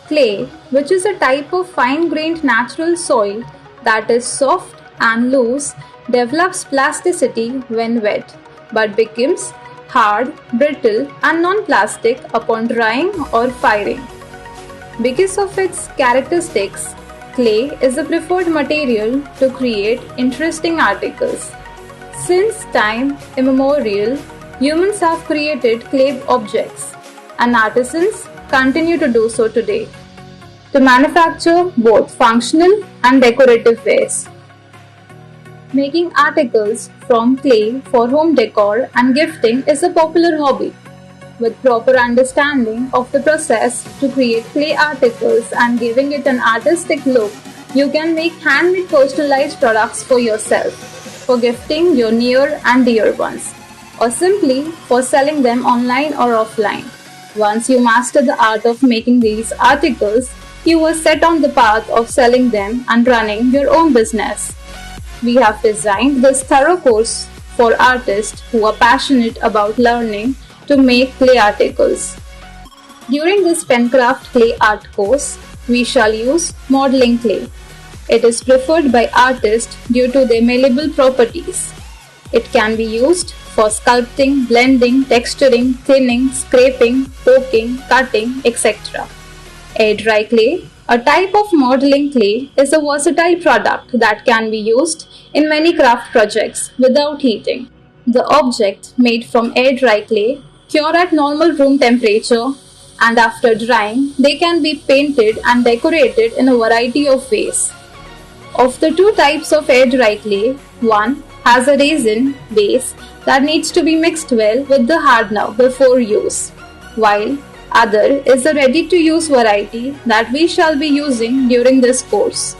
Clay, which is a type of fine-grained natural soil that is soft and loose, develops plasticity when wet, but becomes hard, brittle, and non-plastic upon drying or firing. Because of its characteristics, clay is the preferred material to create interesting articles. Since time immemorial, humans have created clay objects, and artisans continue to do so today, to manufacture both functional and decorative wares. Making articles from clay for home decor and gifting is a popular hobby. With proper understanding of the process to create clay articles and giving it an artistic look, you can make handmade personalized products for yourself, for gifting your near and dear ones, or simply for selling them online or offline. Once you master the art of making these articles, you are set on the path of selling them and running your own business. We have designed this thorough course for artists who are passionate about learning to make clay articles. During this Penkraft Clay Art Course, we shall use modeling clay. It is preferred by artists due to their malleable properties. It can be used for sculpting, blending, texturing, thinning, scraping, poking, cutting, etc. Air dry clay, a type of modeling clay, is a versatile product that can be used in many craft projects without heating. The object made from air dry clay cure at normal room temperature, and after drying, they can be painted and decorated in a variety of ways. Of the two types of air dry clay, one has a resin base that needs to be mixed well with the hardener before use, while other is a ready-to-use variety that we shall be using during this course.